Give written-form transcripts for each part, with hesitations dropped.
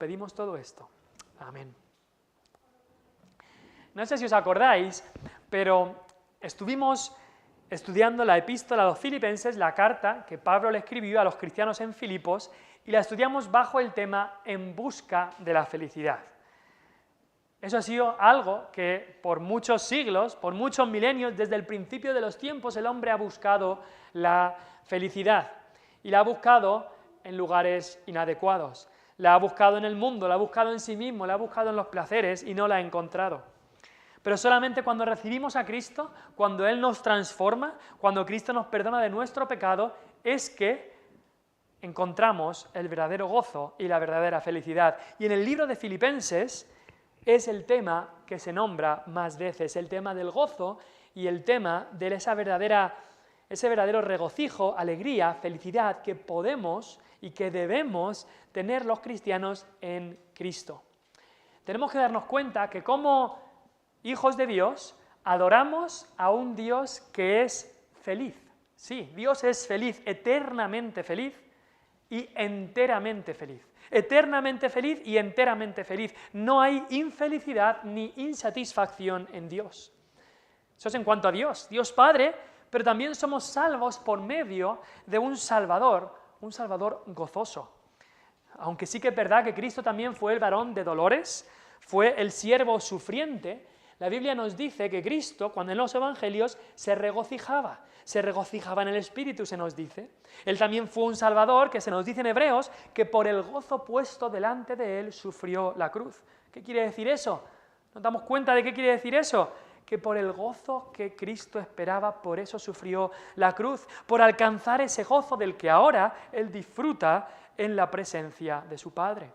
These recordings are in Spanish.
Pedimos todo esto. Amén. No sé si os acordáis, pero estuvimos estudiando la epístola a los Filipenses, la carta que Pablo le escribió a los cristianos en Filipos, y la estudiamos bajo el tema En busca de la felicidad. Eso ha sido algo que por muchos siglos, por muchos milenios, desde el principio de los tiempos, el hombre ha buscado la felicidad. Y la ha buscado en lugares inadecuados. La ha buscado en el mundo, la ha buscado en sí mismo, la ha buscado en los placeres y no la ha encontrado. Pero solamente cuando recibimos a Cristo, cuando Él nos transforma, cuando Cristo nos perdona de nuestro pecado, es que encontramos el verdadero gozo y la verdadera felicidad. Y en el libro de Filipenses es el tema que se nombra más veces, el tema del gozo y el tema de ese verdadero regocijo, alegría, felicidad que podemos y que debemos tener los cristianos en Cristo. Tenemos que darnos cuenta que como hijos de Dios adoramos a un Dios que es feliz. Sí, Dios es feliz, eternamente feliz y enteramente feliz. Eternamente feliz y enteramente feliz. No hay infelicidad ni insatisfacción en Dios. Eso es en cuanto a Dios, Dios Padre, pero también somos salvos por medio de un Salvador gozoso. Aunque sí que es verdad que Cristo también fue el varón de dolores, fue el siervo sufriente, la Biblia nos dice que Cristo, cuando en los evangelios, se regocijaba en el Espíritu, se nos dice. Él también fue un Salvador, que se nos dice en Hebreos, que por el gozo puesto delante de Él sufrió la cruz. ¿Qué quiere decir eso? ¿Nos damos cuenta de qué quiere decir eso? Que por el gozo que Cristo esperaba, por eso sufrió la cruz, por alcanzar ese gozo del que ahora Él disfruta en la presencia de su Padre.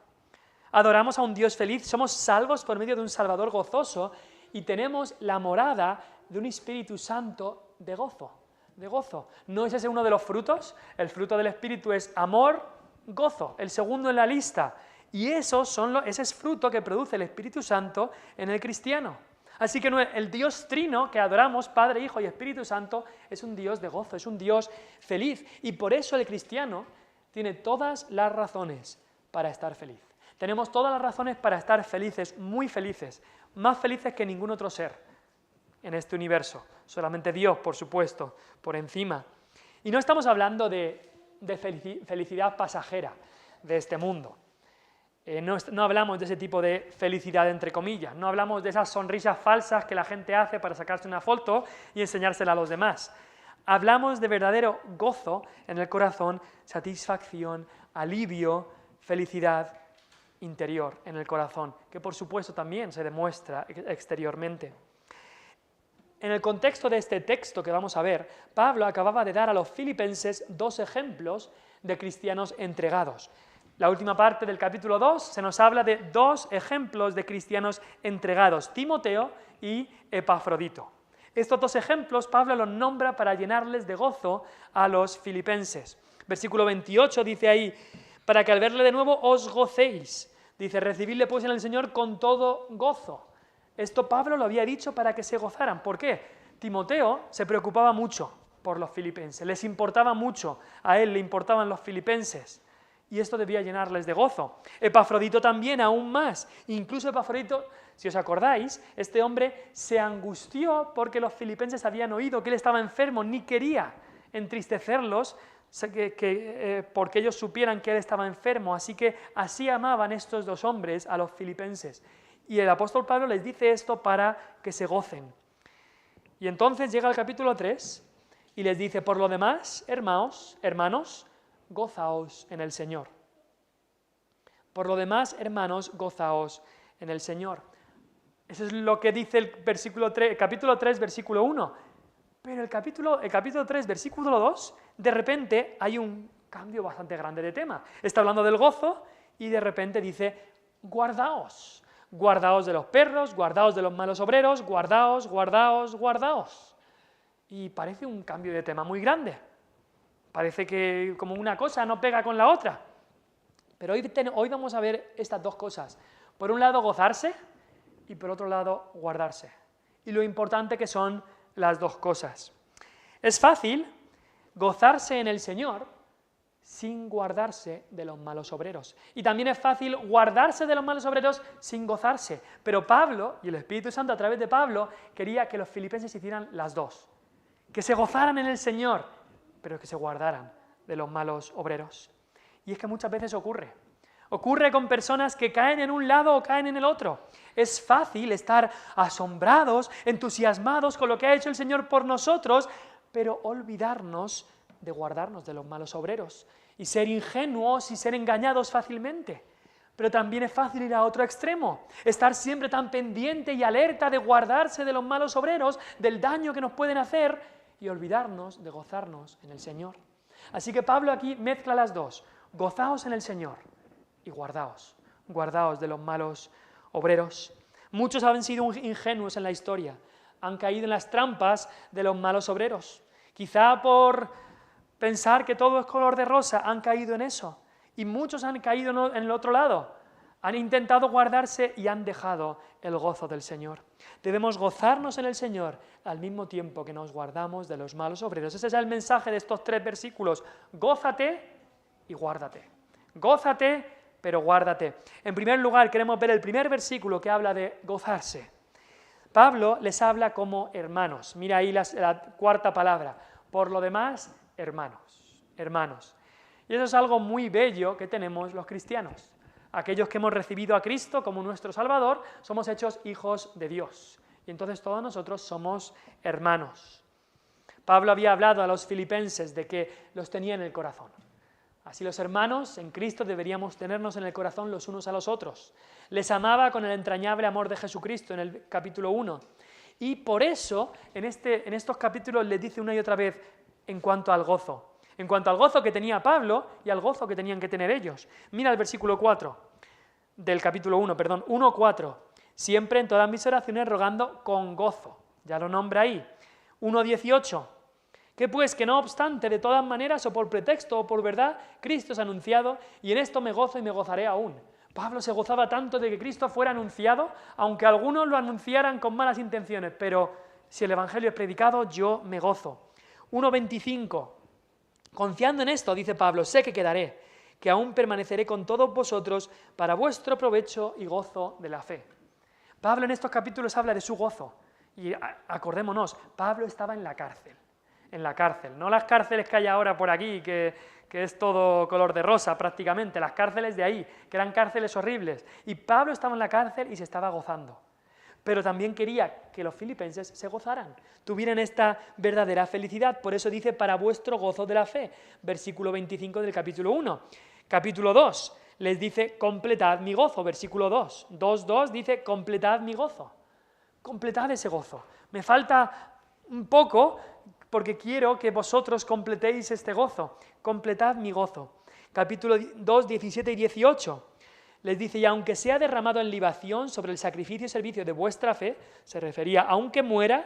Adoramos a un Dios feliz, somos salvos por medio de un Salvador gozoso y tenemos la morada de un Espíritu Santo de gozo. ¿No es ese uno de los frutos? El fruto del Espíritu es amor, gozo, el segundo en la lista. Y ese es fruto que produce el Espíritu Santo en el cristiano. Así que el Dios trino que adoramos, Padre, Hijo y Espíritu Santo, es un Dios de gozo, es un Dios feliz. Y por eso el cristiano tiene todas las razones para estar feliz. Tenemos todas las razones para estar felices, muy felices, más felices que ningún otro ser en este universo. Solamente Dios, por supuesto, por encima. Y no estamos hablando de felicidad pasajera de este mundo. No hablamos de ese tipo de felicidad entre comillas, no hablamos de esas sonrisas falsas que la gente hace para sacarse una foto y enseñársela a los demás. Hablamos de verdadero gozo en el corazón, satisfacción, alivio, felicidad interior en el corazón, que por supuesto también se demuestra exteriormente. En el contexto de este texto que vamos a ver, Pablo acababa de dar a los filipenses 2 ejemplos de cristianos entregados. La última parte del capítulo 2 se nos habla de 2 ejemplos de cristianos entregados, Timoteo y Epafrodito. Estos 2 ejemplos Pablo los nombra para llenarles de gozo a los filipenses. Versículo 28 dice ahí, para que al verle de nuevo os gocéis. Dice, recibidle pues en el Señor con todo gozo. Esto Pablo lo había dicho para que se gozaran. ¿Por qué? Timoteo se preocupaba mucho por los filipenses, les importaba mucho, a él le importaban los filipenses. Y esto debía llenarles de gozo. Epafrodito también, aún más. Incluso Epafrodito, si os acordáis, este hombre se angustió porque los filipenses habían oído que él estaba enfermo, ni quería entristecerlos porque ellos supieran que él estaba enfermo. Así que así amaban estos 2 hombres a los filipenses. Y el apóstol Pablo les dice esto para que se gocen. Y entonces llega el capítulo 3 y les dice, por lo demás, hermanos, gozaos en el Señor. Por lo demás, hermanos, gozaos en el Señor. Eso es lo que dice el capítulo 3, versículo 1. Pero el capítulo 3, versículo 2, de repente hay un cambio bastante grande de tema. Está hablando del gozo y de repente dice, guardaos. Guardaos de los perros, guardaos de los malos obreros, guardaos. Y parece un cambio de tema muy grande. Parece que como una cosa no pega con la otra. Pero hoy vamos a ver estas 2 cosas. Por un lado, gozarse y por otro lado, guardarse. Y lo importante que son las 2 cosas. Es fácil gozarse en el Señor sin guardarse de los malos obreros. Y también es fácil guardarse de los malos obreros sin gozarse. Pero Pablo, y el Espíritu Santo a través de Pablo, quería que los filipenses hicieran las dos. Que se gozaran en el Señor, pero que se guardaran de los malos obreros. Y es que muchas veces ocurre. Ocurre con personas que caen en un lado o caen en el otro. Es fácil estar asombrados, entusiasmados con lo que ha hecho el Señor por nosotros, pero olvidarnos de guardarnos de los malos obreros y ser ingenuos y ser engañados fácilmente. Pero también es fácil ir a otro extremo, estar siempre tan pendiente y alerta de guardarse de los malos obreros, del daño que nos pueden hacer y olvidarnos de gozarnos en el Señor. Así que Pablo aquí mezcla las dos, gozaos en el Señor y guardaos de los malos obreros. Muchos han sido ingenuos en la historia, han caído en las trampas de los malos obreros. Quizá por pensar que todo es color de rosa, han caído en eso. Y muchos han caído en el otro lado. Han intentado guardarse y han dejado el gozo del Señor. Debemos gozarnos en el Señor al mismo tiempo que nos guardamos de los malos obreros. Ese es el mensaje de estos 3 versículos. Gózate y guárdate. Gózate, pero guárdate. En primer lugar, queremos ver el primer versículo que habla de gozarse. Pablo les habla como hermanos. Mira ahí la 4ª palabra. Por lo demás, hermanos. Y eso es algo muy bello que tenemos los cristianos. Aquellos que hemos recibido a Cristo como nuestro Salvador, somos hechos hijos de Dios. Y entonces todos nosotros somos hermanos. Pablo había hablado a los filipenses de que los tenía en el corazón. Así los hermanos en Cristo deberíamos tenernos en el corazón los unos a los otros. Les amaba con el entrañable amor de Jesucristo en el capítulo 1. Y por eso en estos capítulos les dice una y otra vez en cuanto al gozo. En cuanto al gozo que tenía Pablo y al gozo que tenían que tener ellos. Mira el versículo 4 del capítulo 1:4. Siempre en todas mis oraciones rogando con gozo. Ya lo nombra ahí. 1:18. Que pues que no obstante, de todas maneras, o por pretexto o por verdad, Cristo es anunciado, y en esto me gozo y me gozaré aún. Pablo se gozaba tanto de que Cristo fuera anunciado, aunque algunos lo anunciaran con malas intenciones, pero si el Evangelio es predicado, yo me gozo. 1:25. Confiando en esto, dice Pablo, sé que quedaré, que aún permaneceré con todos vosotros para vuestro provecho y gozo de la fe. Pablo en estos capítulos habla de su gozo, y acordémonos, Pablo estaba en la cárcel, no las cárceles que hay ahora por aquí, que es todo color de rosa prácticamente, las cárceles de ahí, que eran cárceles horribles. Y Pablo estaba en la cárcel y se estaba gozando. Pero también quería que los filipenses se gozaran, tuvieran esta verdadera felicidad. Por eso dice, para vuestro gozo de la fe, versículo 25 del capítulo 1. Capítulo 2 les dice, completad mi gozo, versículo 2. 2:2 dice, completad mi gozo. Completad ese gozo. Me falta un poco porque quiero que vosotros completéis este gozo. Completad mi gozo. Capítulo 2, 17 y 18. Les dice, y aunque sea derramado en libación sobre el sacrificio y servicio de vuestra fe, se refería, aunque muera,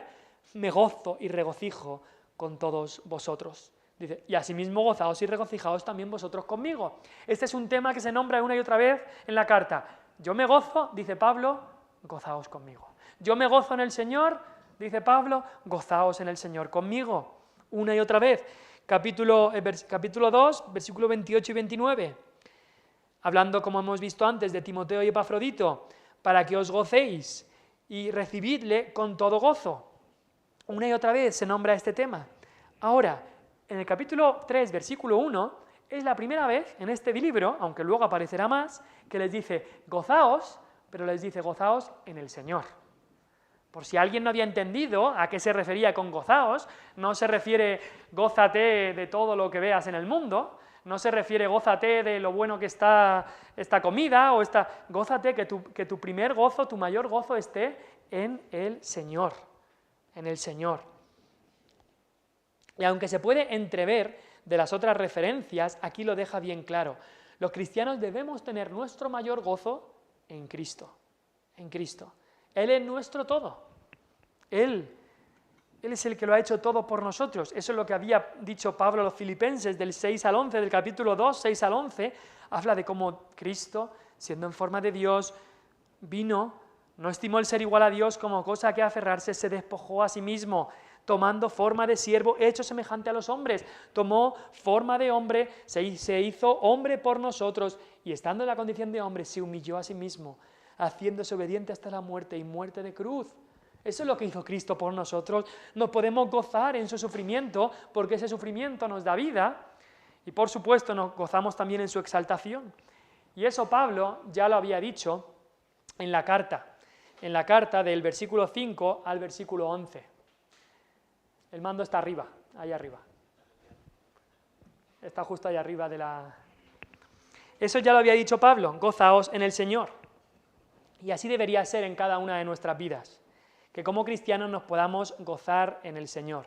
me gozo y regocijo con todos vosotros. Dice, y asimismo gozaos y regocijaos también vosotros conmigo. Este es un tema que se nombra una y otra vez en la carta. Yo me gozo, dice Pablo, gozaos conmigo. Yo me gozo en el Señor, dice Pablo, gozaos en el Señor conmigo. Una y otra vez. Capítulo 2, versículo 28 y 29. Hablando, como hemos visto antes, de Timoteo y Epafrodito, para que os gocéis y recibidle con todo gozo. Una y otra vez se nombra este tema. Ahora, en el capítulo 3, versículo 1, es la primera vez en este libro, aunque luego aparecerá más, que les dice gozaos, pero les dice gozaos en el Señor. Por si alguien no había entendido a qué se refería con gozaos, no se refiere gózate de todo lo que veas en el mundo, no se refiere gózate de lo bueno que está esta comida, o gózate que tu primer gozo, tu mayor gozo esté en el Señor, en el Señor. Y aunque se puede entrever de las otras referencias, aquí lo deja bien claro. Los cristianos debemos tener nuestro mayor gozo en Cristo, en Cristo. Él es nuestro todo. Él es el que lo ha hecho todo por nosotros. Eso es lo que había dicho Pablo a los filipenses del 6 al 11, del capítulo 2, 6 al 11. Habla de cómo Cristo, siendo en forma de Dios, vino, no estimó el ser igual a Dios como cosa a que aferrarse, se despojó a sí mismo, tomando forma de siervo, hecho semejante a los hombres. Tomó forma de hombre, se hizo hombre por nosotros, y estando en la condición de hombre, se humilló a sí mismo, haciéndose obediente hasta la muerte y muerte de cruz. Eso es lo que hizo Cristo por nosotros. Nos podemos gozar en su sufrimiento, porque ese sufrimiento nos da vida, y por supuesto nos gozamos también en su exaltación. Y eso Pablo ya lo había dicho en la carta del versículo 5 al versículo 11. El mando está arriba, ahí arriba. Está justo ahí arriba de la... Eso ya lo había dicho Pablo, gozaos en el Señor. Y así debería ser en cada una de nuestras vidas, que como cristianos nos podamos gozar en el Señor.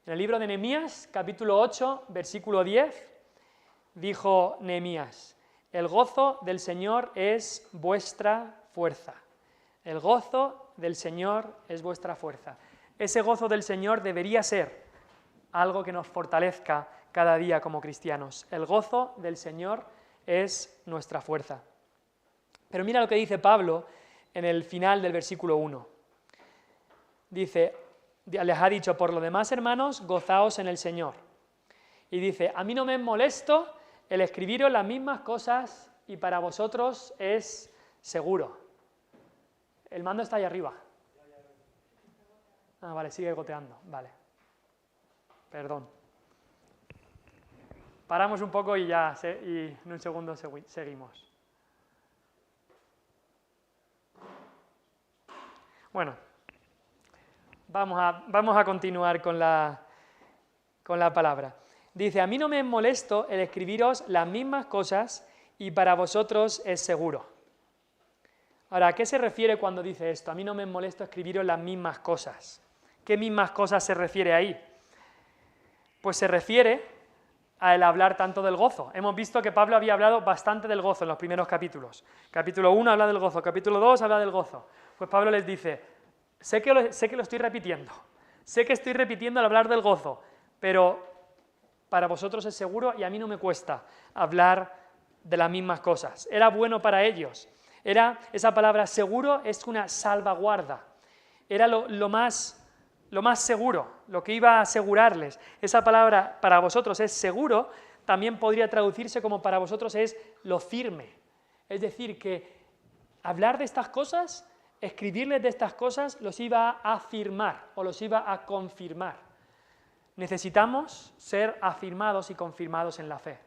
En el libro de Nehemías, capítulo 8, versículo 10, dijo Nehemías: el gozo del Señor es vuestra fuerza. El gozo del Señor es vuestra fuerza. Ese gozo del Señor debería ser algo que nos fortalezca cada día como cristianos. El gozo del Señor es nuestra fuerza. Pero mira lo que dice Pablo en el final del versículo 1. Dice, les ha dicho: por lo demás, hermanos, gozaos en el Señor. Y dice: a mí no me es molesto el escribiros las mismas cosas, y para vosotros es seguro. El mando está ahí arriba. Ah, vale, sigue goteando, vale. Perdón. Paramos un poco y ya, y en un segundo seguimos. Bueno, vamos a continuar con la palabra. Dice: a mí no me es molesto el escribiros las mismas cosas, y para vosotros es seguro. Ahora, ¿a qué se refiere cuando dice esto? A mí no me es molesto escribiros las mismas cosas. ¿Qué mismas cosas se refiere ahí? Pues se refiere al hablar tanto del gozo. Hemos visto que Pablo había hablado bastante del gozo en los primeros capítulos. Capítulo 1 habla del gozo, capítulo 2 habla del gozo. Pues Pablo les dice: sé que lo estoy repitiendo, sé que estoy repitiendo al hablar del gozo, pero para vosotros es seguro y a mí no me cuesta hablar de las mismas cosas. Era bueno para ellos. Esa palabra seguro es una salvaguarda. Era lo más seguro, lo que iba a asegurarles. Esa palabra para vosotros es seguro, también podría traducirse como para vosotros es lo firme. Es decir, que hablar de estas cosas, escribirles de estas cosas, los iba a afirmar o los iba a confirmar. Necesitamos ser afirmados y confirmados en la fe.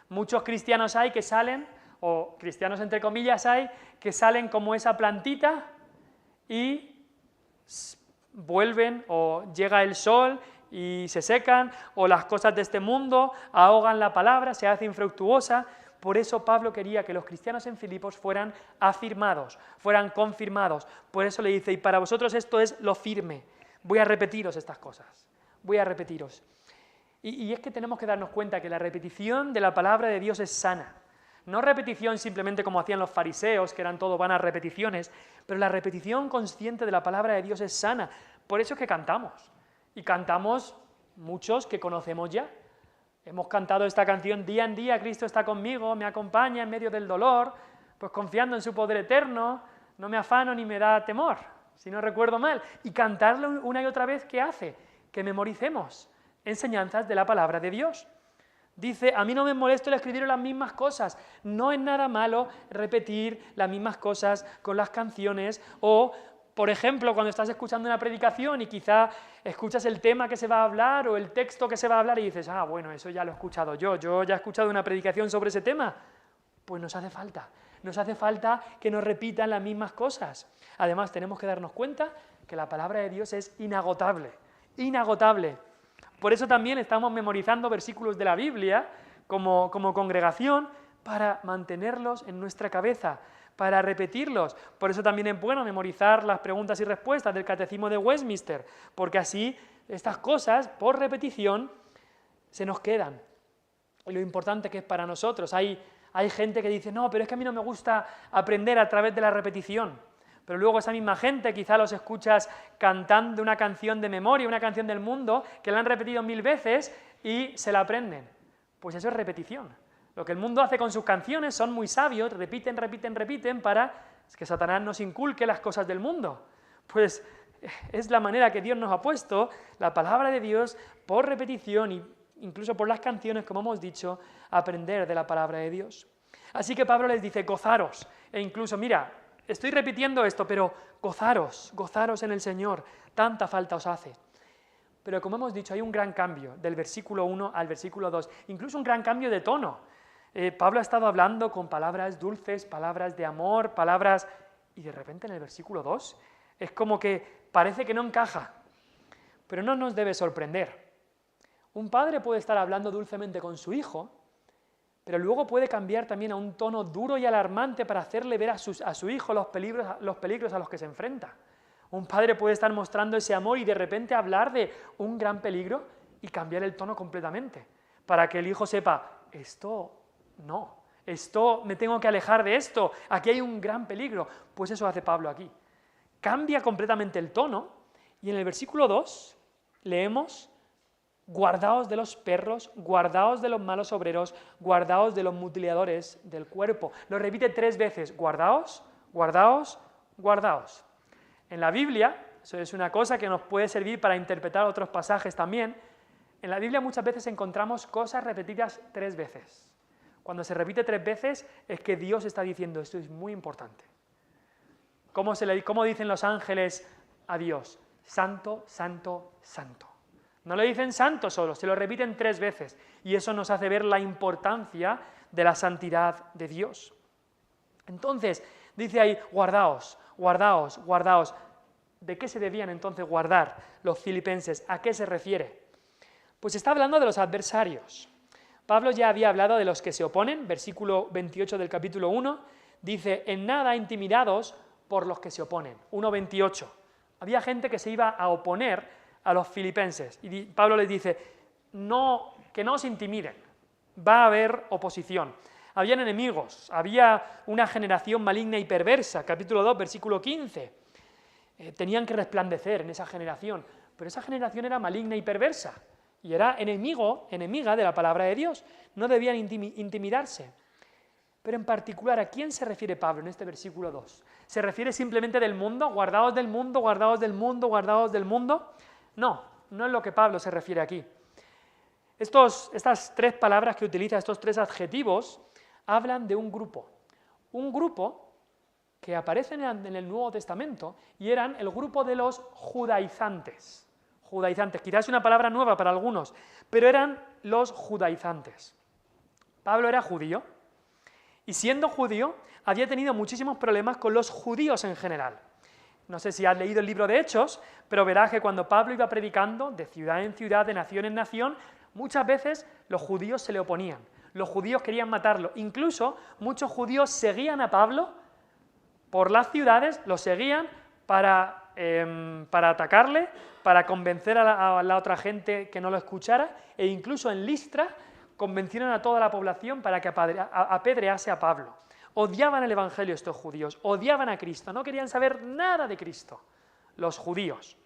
Muchos cristianos hay que salen, o cristianos entre comillas hay, que salen como esa plantita y vuelven, o llega el sol y se secan, o las cosas de este mundo ahogan la palabra, se hace infructuosa. Por eso Pablo quería que los cristianos en Filipos fueran afirmados, fueran confirmados. Por eso le dice: y para vosotros esto es lo firme. Voy a repetiros estas cosas, voy a repetiros. Y es que tenemos que darnos cuenta que la repetición de la palabra de Dios es sana. No repetición simplemente como hacían los fariseos, que eran todo vanas repeticiones, pero la repetición consciente de la palabra de Dios es sana. Por eso es que cantamos. Y cantamos muchos que conocemos ya. Hemos cantado esta canción día en día: Cristo está conmigo, me acompaña en medio del dolor, pues confiando en su poder eterno, no me afano ni me da temor, si no recuerdo mal. Y cantarlo una y otra vez, ¿qué hace? Que memoricemos enseñanzas de la palabra de Dios. Dice: a mí no me molesto el escribir las mismas cosas. No es nada malo repetir las mismas cosas con las canciones, o, por ejemplo, cuando estás escuchando una predicación y quizá escuchas el tema que se va a hablar o el texto que se va a hablar y dices: ah, bueno, eso ya lo he escuchado yo ya he escuchado una predicación sobre ese tema. Pues nos hace falta que nos repitan las mismas cosas. Además, tenemos que darnos cuenta que la palabra de Dios es inagotable, inagotable. Por eso también estamos memorizando versículos de la Biblia como congregación, para mantenerlos en nuestra cabeza, para repetirlos. Por eso también es bueno memorizar las preguntas y respuestas del Catecismo de Westminster, porque así estas cosas, por repetición, se nos quedan. Y lo importante que es para nosotros. Hay gente que dice: no, pero es que a mí no me gusta aprender a través de la repetición. Pero luego esa misma gente quizá los escuchas cantando una canción de memoria, una canción del mundo, que la han repetido 1000 veces y se la aprenden. Pues eso es repetición. Lo que el mundo hace con sus canciones, son muy sabios, repiten para que Satanás nos inculque las cosas del mundo. Pues es la manera que Dios nos ha puesto, la palabra de Dios, por repetición y incluso por las canciones, como hemos dicho, aprender de la palabra de Dios. Así que Pablo les dice, gozaros, e incluso, mira, estoy repitiendo esto, pero gozaros en el Señor, tanta falta os hace. Pero como hemos dicho, hay un gran cambio del versículo 1 al versículo 2, incluso un gran cambio de tono. Pablo ha estado hablando con palabras dulces, palabras de amor, palabras... Y de repente en el versículo 2 es como que parece que no encaja, pero no nos debe sorprender. Un padre puede estar hablando dulcemente con su hijo, pero luego puede cambiar también a un tono duro y alarmante para hacerle ver a su hijo los peligros a los que se enfrenta. Un padre puede estar mostrando ese amor y de repente hablar de un gran peligro y cambiar el tono completamente, para que el hijo sepa, esto no, esto me tengo que alejar de esto, aquí hay un gran peligro. Pues eso hace Pablo aquí. Cambia completamente el tono y en el versículo 2 leemos, guardaos de los perros, guardaos de los malos obreros, guardaos de los mutiladores del cuerpo. Lo repite 3 veces, guardaos, guardaos, guardaos. En la Biblia, eso es una cosa que nos puede servir para interpretar otros pasajes también, en la Biblia muchas veces encontramos cosas repetidas 3 veces. Cuando se repite 3 veces es que Dios está diciendo, esto es muy importante. ¿Cómo dicen los ángeles a Dios? Santo, santo, santo. No le dicen santo solo, se lo repiten 3 veces. Y eso nos hace ver la importancia de la santidad de Dios. Entonces, dice ahí, guardaos, guardaos, guardaos. ¿De qué se debían entonces guardar los filipenses? ¿A qué se refiere? Pues está hablando de los adversarios. Pablo ya había hablado de los que se oponen, versículo 28 del capítulo 1, dice, en nada intimidados por los que se oponen. 1:28. Había gente que se iba a oponer a los filipenses. Y Pablo les dice, no, que no os intimiden, va a haber oposición. Habían enemigos, había una generación maligna y perversa, capítulo 2, versículo 15. Tenían que resplandecer en esa generación, pero esa generación era maligna y perversa, y era enemiga de la palabra de Dios. No debían intimidarse. Pero en particular, ¿a quién se refiere Pablo en este versículo 2? ¿Se refiere simplemente del mundo? ¿Guardaos del mundo, guardaos del mundo, guardaos del mundo? No, no es lo que Pablo se refiere aquí. Estas 3 palabras que utiliza, estos 3 adjetivos, hablan de un grupo que aparece en el Nuevo Testamento y eran el grupo de los judaizantes. Judaizantes, quizás es una palabra nueva para algunos, pero eran los judaizantes. Pablo era judío y siendo judío había tenido muchísimos problemas con los judíos en general. No sé si has leído el libro de Hechos, pero verás que cuando Pablo iba predicando de ciudad en ciudad, de nación en nación, muchas veces los judíos se le oponían. Los judíos querían matarlo. Incluso muchos judíos seguían a Pablo por las ciudades, lo seguían para atacarle, para convencer a la otra gente que no lo escuchara, e incluso en Listra convencieron a toda la población para que apedrease a Pablo. Odiaban el Evangelio estos judíos, odiaban a Cristo, no querían saber nada de Cristo, los judíos.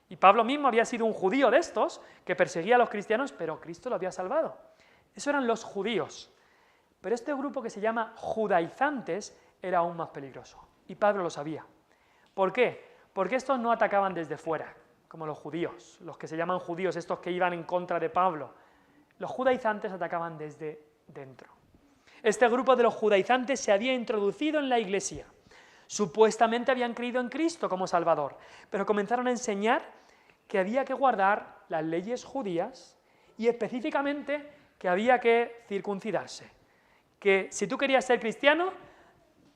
Y Pablo mismo había sido un judío de estos, que perseguía a los cristianos, pero Cristo lo había salvado. Eso eran los judíos. Pero este grupo que se llama judaizantes era aún más peligroso, y Pablo lo sabía. ¿Por qué? Porque estos no atacaban desde fuera, como los judíos, los que se llaman judíos, estos que iban en contra de Pablo. Los judaizantes atacaban desde dentro. Este grupo de los judaizantes se había introducido en la iglesia. Supuestamente habían creído en Cristo como Salvador, pero comenzaron a enseñar que había que guardar las leyes judías y específicamente que había que circuncidarse. Que si tú querías ser cristiano,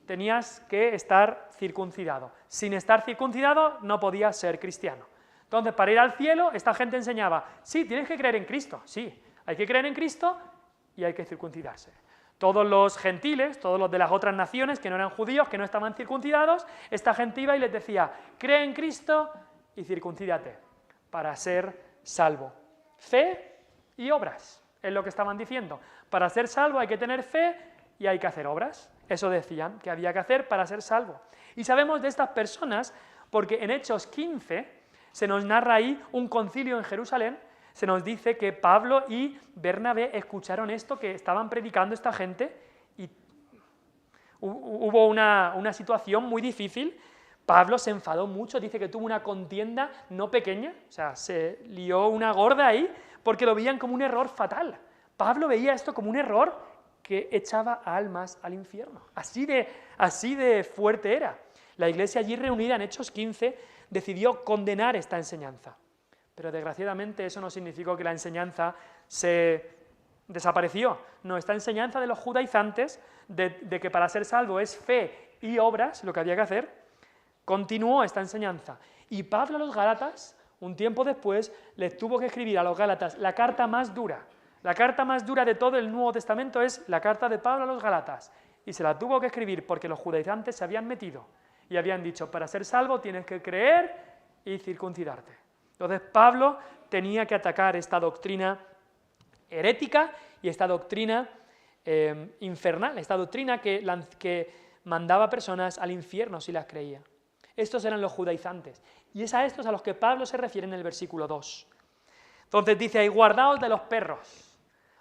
tenías que estar circuncidado. Sin estar circuncidado no podías ser cristiano. Entonces, para ir al cielo, esta gente enseñaba, sí, tienes que creer en Cristo, sí, hay que creer en Cristo y hay que circuncidarse. Todos los gentiles, todos los de las otras naciones que no eran judíos, que no estaban circuncidados, esta gente iba y les decía, cree en Cristo y circuncídate para ser salvo. Fe y obras, es lo que estaban diciendo. Para ser salvo hay que tener fe y hay que hacer obras. Eso decían que había que hacer para ser salvo. Y sabemos de estas personas porque en Hechos 15 se nos narra ahí un concilio en Jerusalén. Se nos dice que Pablo y Bernabé escucharon esto que estaban predicando esta gente y hubo una situación muy difícil Pablo se enfadó mucho, dice que tuvo una contienda no pequeña, o sea, se lió una gorda ahí, porque lo veían como un error fatal. Pablo veía esto como un error que echaba a almas al infierno. Así de fuerte era. La iglesia allí reunida en Hechos 15 decidió condenar esta enseñanza. Pero desgraciadamente eso no significó que la enseñanza se desapareció. No, esta enseñanza de los judaizantes, de que para ser salvo es fe y obras, lo que había que hacer, continuó esta enseñanza. Y Pablo a los Gálatas, un tiempo después, les tuvo que escribir a los Gálatas la carta más dura. La carta más dura de todo el Nuevo Testamento es la carta de Pablo a los Gálatas. Y se la tuvo que escribir porque los judaizantes se habían metido y habían dicho, para ser salvo tienes que creer y circuncidarte. Entonces Pablo tenía que atacar esta doctrina herética y esta doctrina infernal, esta doctrina que mandaba personas al infierno si las creía. Estos eran los judaizantes, y es a estos a los que Pablo se refiere en el versículo 2. Entonces dice ahí, guardaos de los perros.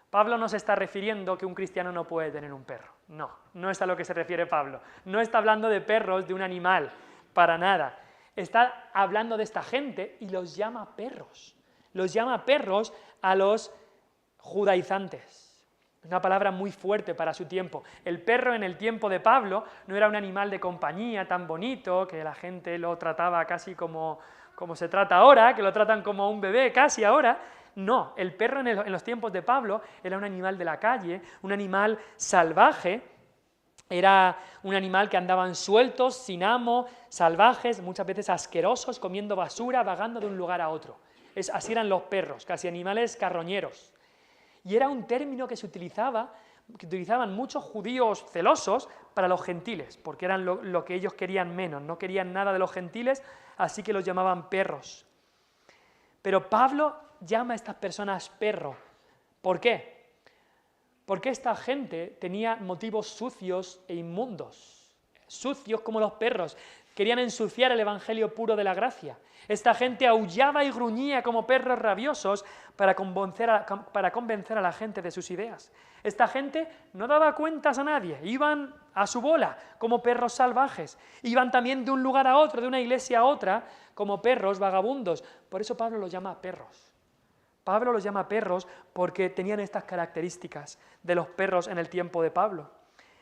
Pablo no se está refiriendo que un cristiano no puede tener un perro. No, no es a lo que se refiere Pablo. No está hablando de perros, de un animal, para nada. Está hablando de esta gente y los llama perros. Los llama perros a los judaizantes. Una palabra muy fuerte para su tiempo. El perro en el tiempo de Pablo no era un animal de compañía tan bonito, que la gente lo trataba casi como se trata ahora, que lo tratan como un bebé casi ahora. No, el perro en los tiempos de Pablo era un animal de la calle, un animal salvaje, era un animal que andaban sueltos, sin amo, salvajes, muchas veces asquerosos, comiendo basura, vagando de un lugar a otro. Así eran los perros, casi animales carroñeros. Y era un término que utilizaban muchos judíos celosos para los gentiles, porque eran lo que ellos querían menos, no querían nada de los gentiles, así que los llamaban perros. Pero Pablo llama a estas personas perro. ¿Por qué? Porque esta gente tenía motivos sucios e inmundos, sucios como los perros, querían ensuciar el evangelio puro de la gracia. Esta gente aullaba y gruñía como perros rabiosos para convencer a la gente de sus ideas. Esta gente no daba cuentas a nadie, iban a su bola como perros salvajes, iban también de un lugar a otro, de una iglesia a otra, como perros vagabundos. Por eso Pablo los llama perros. Pablo los llama perros porque tenían estas características de los perros en el tiempo de Pablo.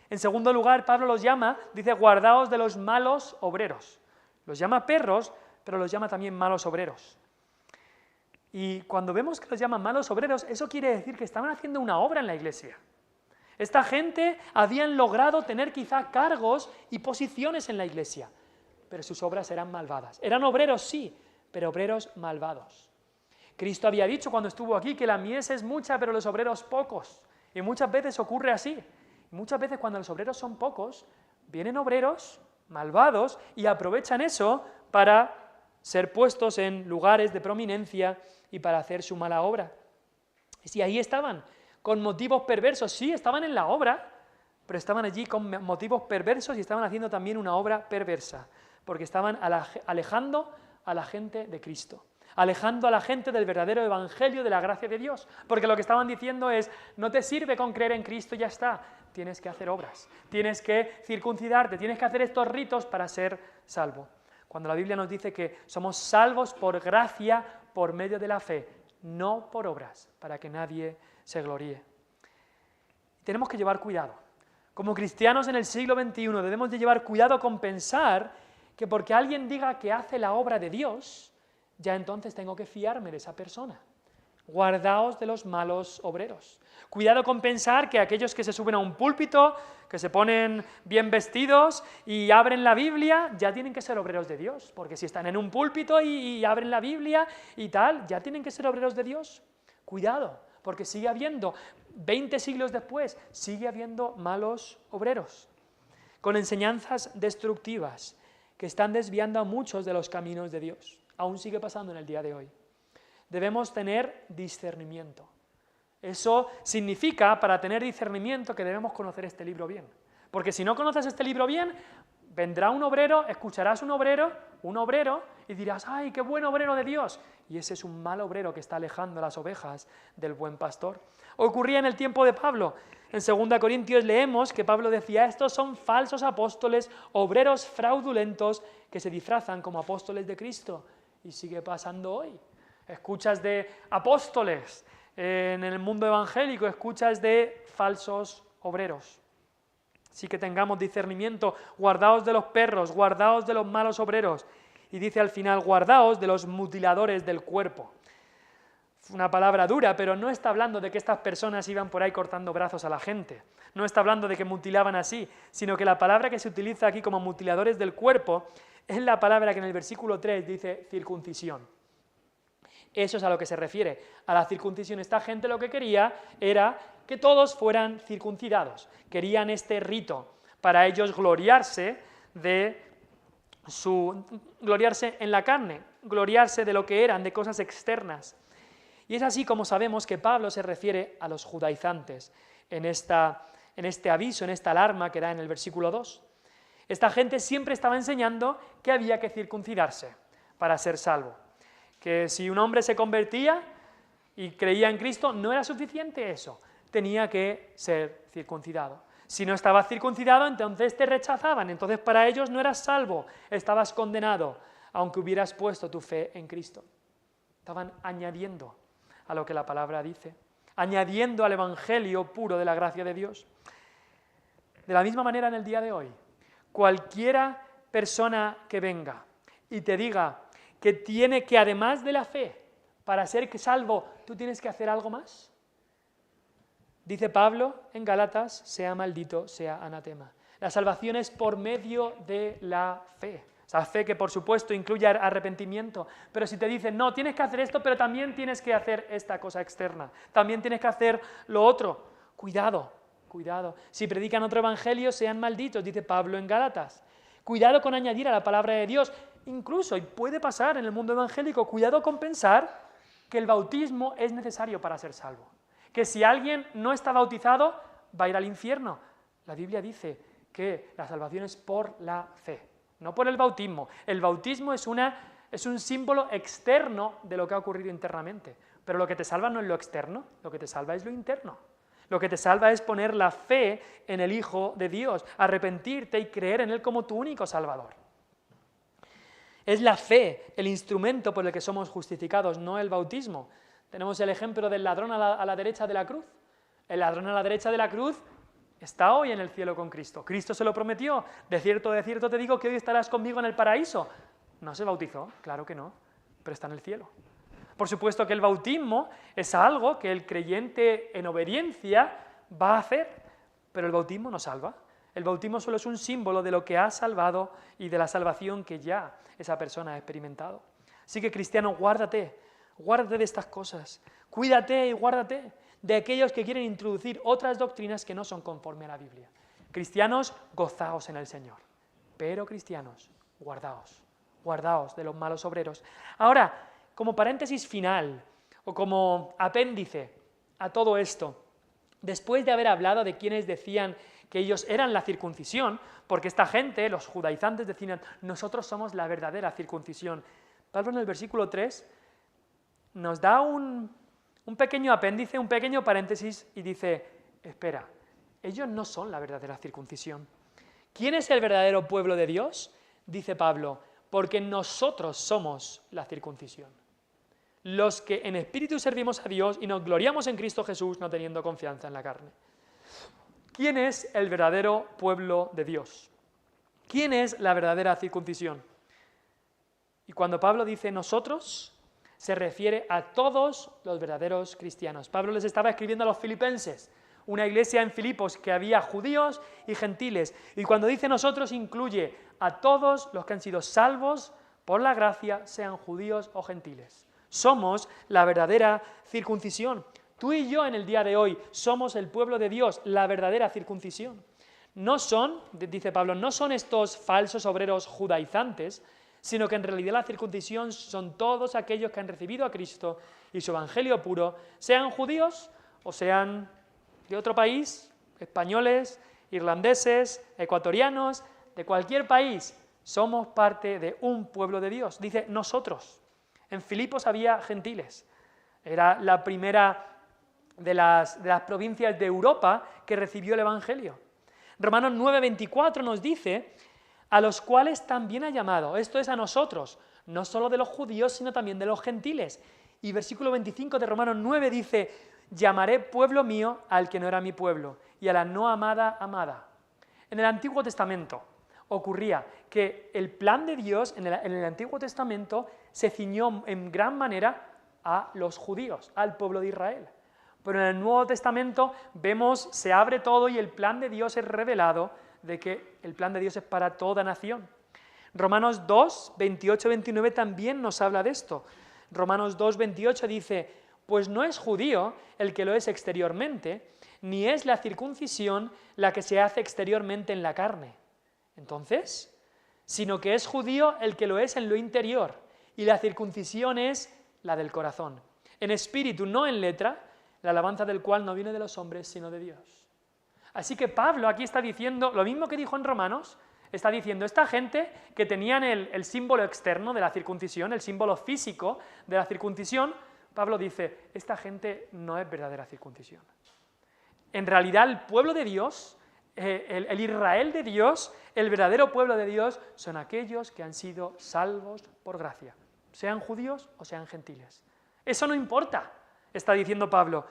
En segundo lugar, Pablo los llama, dice, guardaos de los malos obreros. Los llama perros, pero los llama también malos obreros. Y cuando vemos que los llaman malos obreros, eso quiere decir que estaban haciendo una obra en la iglesia. Esta gente habían logrado tener quizá cargos y posiciones en la iglesia, pero sus obras eran malvadas. Eran obreros, sí, pero obreros malvados. Cristo había dicho cuando estuvo aquí que la mies es mucha, pero los obreros pocos. Y muchas veces ocurre así. Muchas veces cuando los obreros son pocos, vienen obreros malvados y aprovechan eso para ser puestos en lugares de prominencia y para hacer su mala obra. Y si ahí estaban, con motivos perversos, sí, estaban en la obra, pero estaban allí con motivos perversos y estaban haciendo también una obra perversa, porque estaban alejando a la gente de Cristo, alejando a la gente del verdadero evangelio de la gracia de Dios, porque lo que estaban diciendo es, no te sirve con creer en Cristo y ya está, tienes que hacer obras, tienes que circuncidarte, tienes que hacer estos ritos para ser salvo. Cuando la Biblia nos dice que somos salvos por gracia, por medio de la fe, no por obras, para que nadie se gloríe. Tenemos que llevar cuidado. Como cristianos en el siglo XXI debemos de llevar cuidado con pensar que porque alguien diga que hace la obra de Dios, ya entonces tengo que fiarme de esa persona. Guardaos de los malos obreros. Cuidado con pensar que aquellos que se suben a un púlpito, que se ponen bien vestidos y abren la Biblia, ya tienen que ser obreros de Dios, porque si están en un púlpito y abren la Biblia y tal, ya tienen que ser obreros de Dios. Cuidado, porque sigue habiendo, 20 siglos después, sigue habiendo malos obreros, con enseñanzas destructivas, que están desviando a muchos de los caminos de Dios. Aún sigue pasando en el día de hoy. Debemos tener discernimiento. Eso significa, para tener discernimiento, que debemos conocer este libro bien. Porque si no conoces este libro bien, vendrá un obrero, escucharás un obrero, y dirás, ¡ay, qué buen obrero de Dios! Y ese es un mal obrero que está alejando las ovejas del buen pastor. Ocurría en el tiempo de Pablo. En 2 Corintios leemos que Pablo decía, estos son falsos apóstoles, obreros fraudulentos que se disfrazan como apóstoles de Cristo. Y sigue pasando hoy. Escuchas de apóstoles en el mundo evangélico, escuchas de falsos obreros. Sí que tengamos discernimiento, guardaos de los perros, guardaos de los malos obreros. Y dice al final, guardaos de los mutiladores del cuerpo. Una palabra dura, pero no está hablando de que estas personas iban por ahí cortando brazos a la gente. No está hablando de que mutilaban así, sino que la palabra que se utiliza aquí como mutiladores del cuerpo es la palabra que en el versículo 3 dice circuncisión. Eso es a lo que se refiere, a la circuncisión. Esta gente lo que quería era que todos fueran circuncidados. Querían este rito para ellos gloriarse en la carne, gloriarse de lo que eran, de cosas externas. Y es así como sabemos que Pablo se refiere a los judaizantes en este aviso, en esta alarma que da en el versículo 2. Esta gente siempre estaba enseñando que había que circuncidarse para ser salvo. Que si un hombre se convertía y creía en Cristo, no era suficiente eso, tenía que ser circuncidado. Si no estabas circuncidado, entonces te rechazaban, entonces para ellos no eras salvo, estabas condenado, aunque hubieras puesto tu fe en Cristo. Estaban añadiendo a lo que la palabra dice, añadiendo al evangelio puro de la gracia de Dios. De la misma manera en el día de hoy, cualquiera persona que venga y te diga que tiene que, además de la fe, para ser salvo, tú tienes que hacer algo más. Dice Pablo en Gálatas, sea maldito, sea anatema. La salvación es por medio de la fe. Esa fe que por supuesto incluye arrepentimiento, pero si te dicen, no, tienes que hacer esto, pero también tienes que hacer esta cosa externa, también tienes que hacer lo otro, cuidado. Si predican otro evangelio, sean malditos, dice Pablo en Gálatas. Cuidado con añadir a la palabra de Dios. Incluso, y puede pasar en el mundo evangélico, cuidado con pensar que el bautismo es necesario para ser salvo. Que si alguien no está bautizado, va a ir al infierno. La Biblia dice que la salvación es por la fe, no por el bautismo. El bautismo es un símbolo externo de lo que ha ocurrido internamente. Pero lo que te salva no es lo externo, lo que te salva es lo interno. Lo que te salva es poner la fe en el Hijo de Dios, arrepentirte y creer en Él como tu único Salvador. Es la fe el instrumento por el que somos justificados, no el bautismo. Tenemos el ejemplo del ladrón a la derecha de la cruz. El ladrón a la derecha de la cruz está hoy en el cielo con Cristo. Cristo se lo prometió. De cierto te digo que hoy estarás conmigo en el paraíso. ¿No se bautizó? Claro que no, pero está en el cielo. Por supuesto que el bautismo es algo que el creyente en obediencia va a hacer, pero el bautismo no salva. El bautismo solo es un símbolo de lo que ha salvado y de la salvación que ya esa persona ha experimentado. Así que, cristiano, guárdate de estas cosas. Cuídate y guárdate de aquellos que quieren introducir otras doctrinas que no son conforme a la Biblia. Cristianos, gozaos en el Señor. Pero, cristianos, guardaos de los malos obreros. Ahora, como paréntesis final, o como apéndice a todo esto, después de haber hablado de quienes decían que ellos eran la circuncisión, porque esta gente, los judaizantes, decían, nosotros somos la verdadera circuncisión. Pablo en el versículo 3 nos da un pequeño apéndice, un pequeño paréntesis y dice, espera, ellos no son la verdadera circuncisión. ¿Quién es el verdadero pueblo de Dios? Dice Pablo, porque nosotros somos la circuncisión. Los que en espíritu servimos a Dios y nos gloriamos en Cristo Jesús, no teniendo confianza en la carne. ¿Quién es el verdadero pueblo de Dios? ¿Quién es la verdadera circuncisión? Y cuando Pablo dice nosotros, se refiere a todos los verdaderos cristianos. Pablo les estaba escribiendo a los filipenses, una iglesia en Filipos que había judíos y gentiles. Y cuando dice nosotros, incluye a todos los que han sido salvos por la gracia, sean judíos o gentiles. Somos la verdadera circuncisión. Tú y yo en el día de hoy somos el pueblo de Dios, la verdadera circuncisión. No son, dice Pablo, no son estos falsos obreros judaizantes, sino que en realidad la circuncisión son todos aquellos que han recibido a Cristo y su evangelio puro, sean judíos o sean de otro país, españoles, irlandeses, ecuatorianos, de cualquier país, somos parte de un pueblo de Dios. Dice nosotros. En Filipos había gentiles. Era la primera de las provincias de Europa que recibió el Evangelio. Romanos 9:24 nos dice, a los cuales también ha llamado, esto es a nosotros, no solo de los judíos, sino también de los gentiles. Y versículo 25 de Romanos 9 dice, llamaré pueblo mío al que no era mi pueblo, y a la no amada, amada. En el Antiguo Testamento ocurría que el plan de Dios en el Antiguo Testamento se ciñó en gran manera a los judíos, al pueblo de Israel. Pero en el Nuevo Testamento vemos, se abre todo y el plan de Dios es revelado de que el plan de Dios es para toda nación. Romanos 2, 28, 29 también nos habla de esto. Romanos 2, 28 dice, pues no es judío el que lo es exteriormente, ni es la circuncisión la que se hace exteriormente en la carne. Entonces, sino que es judío el que lo es en lo interior, y la circuncisión es la del corazón, en espíritu, no en letra, la alabanza del cual no viene de los hombres, sino de Dios. Así que Pablo aquí está diciendo lo mismo que dijo en Romanos, está diciendo, esta gente que tenían el símbolo externo de la circuncisión, el símbolo físico de la circuncisión, Pablo dice, esta gente no es verdadera circuncisión. En realidad el pueblo de Dios, el Israel de Dios, el verdadero pueblo de Dios, son aquellos que han sido salvos por gracia, sean judíos o sean gentiles. Eso no importa, está diciendo Pablo.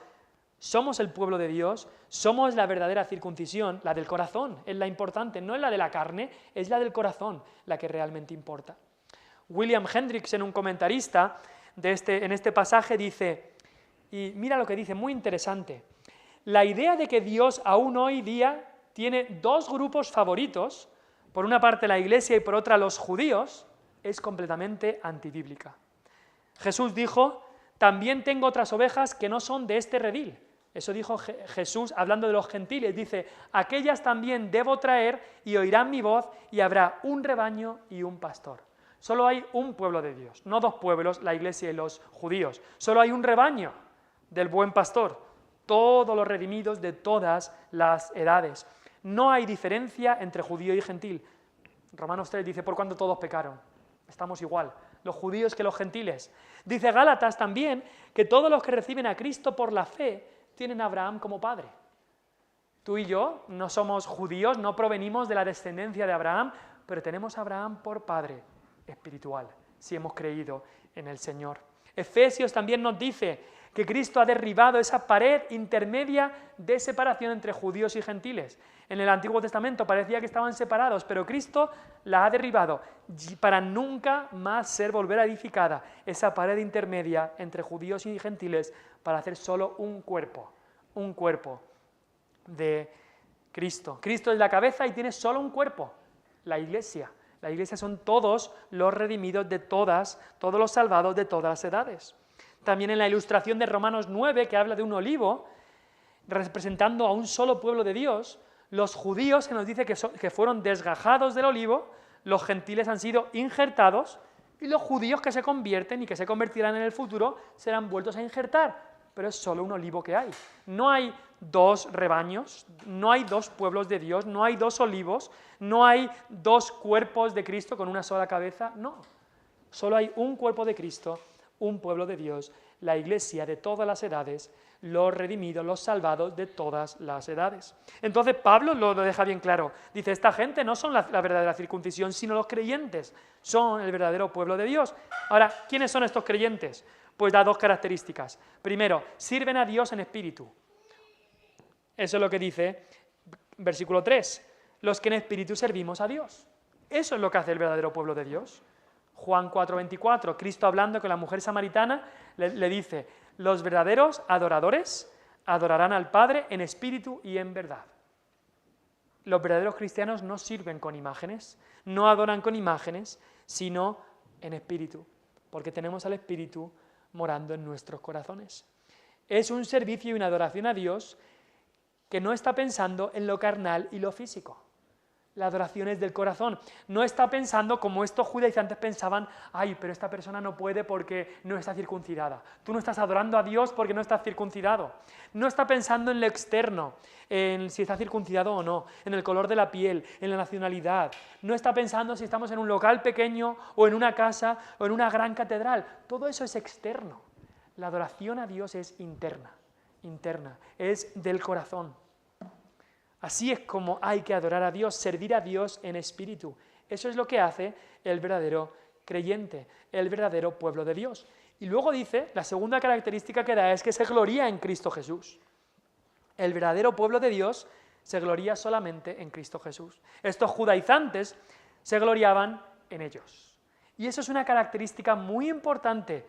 Somos el pueblo de Dios, somos la verdadera circuncisión, la del corazón, es la importante, no es la de la carne, es la del corazón la que realmente importa. William Hendricks, un comentarista en este pasaje, dice, y mira lo que dice, muy interesante, la idea de que Dios aún hoy día tiene dos grupos favoritos, por una parte la Iglesia y por otra los judíos, es completamente antibíblica. Jesús dijo, también tengo otras ovejas que no son de este redil. Eso dijo Jesús hablando de los gentiles, dice, aquellas también debo traer y oirán mi voz y habrá un rebaño y un pastor. Solo hay un pueblo de Dios, no dos pueblos, la Iglesia y los judíos. Solo hay un rebaño del buen pastor, todos los redimidos de todas las edades. No hay diferencia entre judío y gentil. Romanos 3 dice, por cuanto todos pecaron, estamos igual, los judíos que los gentiles. Dice Gálatas también que todos los que reciben a Cristo por la fe tienen a Abraham como padre. Tú y yo no somos judíos, no provenimos de la descendencia de Abraham, pero tenemos a Abraham por padre espiritual, si hemos creído en el Señor. Efesios también nos dice que Cristo ha derribado esa pared intermedia de separación entre judíos y gentiles. En el Antiguo Testamento parecía que estaban separados, pero Cristo la ha derribado para nunca más volver a edificada esa pared intermedia entre judíos y gentiles para hacer solo un cuerpo de Cristo. Cristo es la cabeza y tiene solo un cuerpo, la Iglesia. La Iglesia son todos los redimidos de todos los salvados de todas las edades. También en la ilustración de Romanos 9, que habla de un olivo, representando a un solo pueblo de Dios, los judíos se nos dice que fueron desgajados del olivo, los gentiles han sido injertados, y los judíos que se convierten y que se convertirán en el futuro serán vueltos a injertar, pero es solo un olivo que hay. No hay dos rebaños, no hay dos pueblos de Dios, no hay dos olivos, no hay dos cuerpos de Cristo con una sola cabeza, no. Solo hay un cuerpo de Cristo, un pueblo de Dios, la Iglesia de todas las edades, los redimidos, los salvados de todas las edades. Entonces Pablo lo deja bien claro. Dice, esta gente no son la verdadera circuncisión, sino los creyentes. Son el verdadero pueblo de Dios. Ahora, ¿quiénes son estos creyentes? Pues da dos características. Primero, sirven a Dios en espíritu. Eso es lo que dice versículo 3. Los que en espíritu servimos a Dios. Eso es lo que hace el verdadero pueblo de Dios. Juan 4:24, Cristo hablando con la mujer samaritana, le dice, los verdaderos adoradores adorarán al Padre en espíritu y en verdad. Los verdaderos cristianos no sirven con imágenes, no adoran con imágenes, sino en espíritu, porque tenemos al Espíritu morando en nuestros corazones. Es un servicio y una adoración a Dios que no está pensando en lo carnal y lo físico. La adoración es del corazón. No está pensando como estos judaizantes pensaban, ay, pero esta persona no puede porque no está circuncidada. Tú no estás adorando a Dios porque no estás circuncidado. No está pensando en lo externo, en si está circuncidado o no, en el color de la piel, en la nacionalidad. No está pensando si estamos en un local pequeño o en una casa o en una gran catedral. Todo eso es externo. La adoración a Dios es interna. interna, es del corazón. Así es como hay que adorar a Dios, servir a Dios en espíritu. Eso es lo que hace el verdadero creyente, el verdadero pueblo de Dios. Y luego dice, la segunda característica que da es que se gloría en Cristo Jesús. El verdadero pueblo de Dios se gloría solamente en Cristo Jesús. Estos judaizantes se gloriaban en ellos. Y eso es una característica muy importante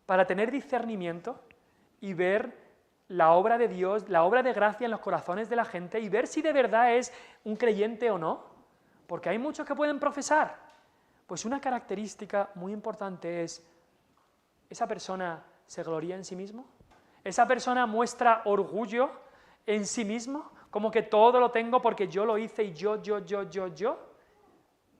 para tener discernimiento y ver la obra de Dios, la obra de gracia en los corazones de la gente y ver si de verdad es un creyente o no. Porque hay muchos que pueden profesar. Pues una característica muy importante es, ¿esa persona se gloría en sí mismo? ¿Esa persona muestra orgullo en sí mismo? Como que todo lo tengo porque yo lo hice y yo.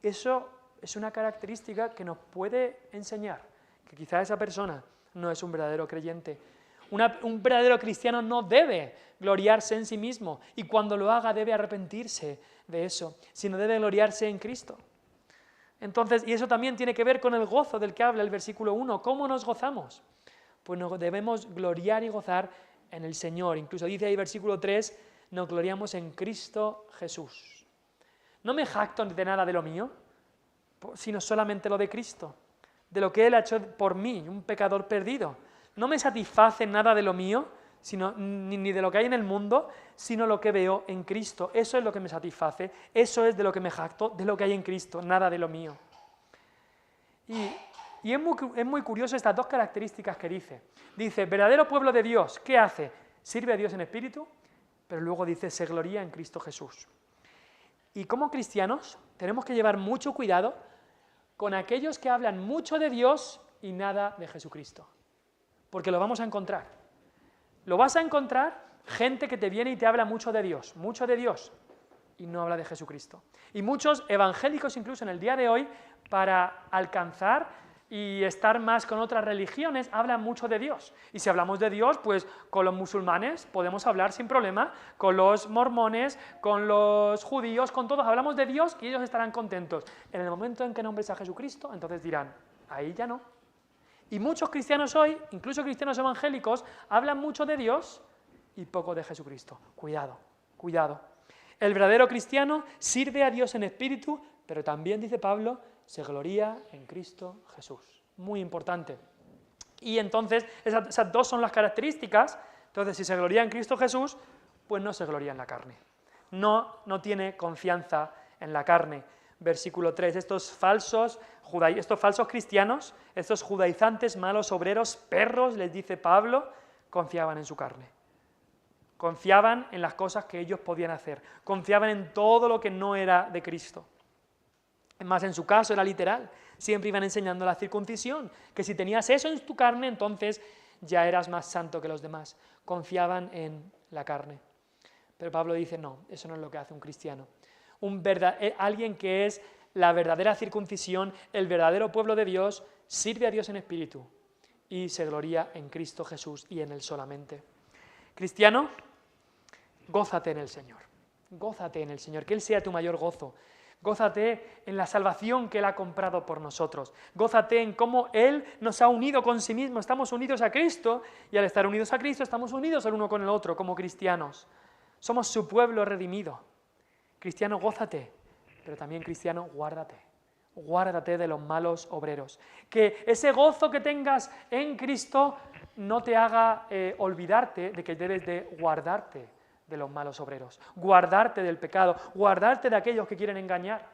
Eso es una característica que nos puede enseñar que quizá esa persona no es un verdadero creyente. Un verdadero cristiano no debe gloriarse en sí mismo y cuando lo haga debe arrepentirse de eso, sino debe gloriarse en Cristo. Entonces, y eso también tiene que ver con el gozo del que habla el versículo 1. ¿Cómo nos gozamos? Pues nos debemos gloriar y gozar en el Señor. Incluso dice ahí versículo 3, nos gloriamos en Cristo Jesús. No me jacto de nada de lo mío, sino solamente lo de Cristo, de lo que Él ha hecho por mí, un pecador perdido. No me satisface nada de lo mío, ni de lo que hay en el mundo, sino lo que veo en Cristo. Eso es lo que me satisface, eso es de lo que me jacto, de lo que hay en Cristo, nada de lo mío. Y es muy curioso estas dos características que dice. Dice, verdadero pueblo de Dios, ¿qué hace? Sirve a Dios en espíritu, pero luego dice, se gloría en Cristo Jesús. Y como cristianos tenemos que llevar mucho cuidado con aquellos que hablan mucho de Dios y nada de Jesucristo. Porque lo vamos a encontrar. Lo vas a encontrar gente que te viene y te habla mucho de Dios, y no habla de Jesucristo. Y muchos evangélicos incluso en el día de hoy, para alcanzar y estar más con otras religiones, hablan mucho de Dios. Y si hablamos de Dios, pues con los musulmanes podemos hablar sin problema, con los mormones, con los judíos, con todos hablamos de Dios y ellos estarán contentos. En el momento en que nombres a Jesucristo, entonces dirán, ahí ya no. Y muchos cristianos hoy, incluso cristianos evangélicos, hablan mucho de Dios y poco de Jesucristo. Cuidado, cuidado. El verdadero cristiano sirve a Dios en espíritu, pero también, dice Pablo, se gloría en Cristo Jesús. Muy importante. Y entonces, esas dos son las características. Entonces, si se gloría en Cristo Jesús, pues no se gloría en la carne. No tiene confianza en la carne. Versículo 3, estos falsos cristianos, estos judaizantes, malos obreros, perros, les dice Pablo, confiaban en su carne. Confiaban en las cosas que ellos podían hacer. Confiaban en todo lo que no era de Cristo. Más en su caso era literal. Siempre iban enseñando la circuncisión, que si tenías eso en tu carne, entonces ya eras más santo que los demás. Confiaban en la carne. Pero Pablo dice, no, eso no es lo que hace un cristiano. Alguien que es la verdadera circuncisión, el verdadero pueblo de Dios, sirve a Dios en espíritu y se gloría en Cristo Jesús y en Él solamente. Cristiano, gózate en el Señor. Gózate en el Señor, que Él sea tu mayor gozo. Gózate en la salvación que Él ha comprado por nosotros. Gózate en cómo Él nos ha unido con sí mismo. Estamos unidos a Cristo y al estar unidos a Cristo estamos unidos el uno con el otro como cristianos. Somos su pueblo redimido. Cristiano, gózate, pero también cristiano, guárdate. Guárdate de los malos obreros. Que ese gozo que tengas en Cristo no te haga olvidarte de que debes de guardarte de los malos obreros, guardarte del pecado, guardarte de aquellos que quieren engañar.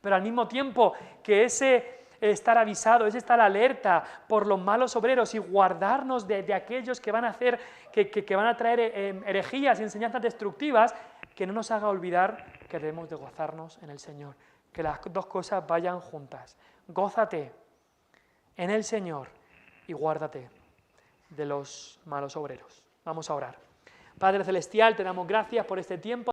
Pero al mismo tiempo que ese estar avisado, ese estar alerta por los malos obreros y guardarnos de aquellos que van a hacer, que van a traer herejías y enseñanzas destructivas, que no nos haga olvidar que debemos de gozarnos en el Señor, que las dos cosas vayan juntas. Gózate en el Señor y guárdate de los malos obreros. Vamos a orar. Padre Celestial, te damos gracias por este tiempo.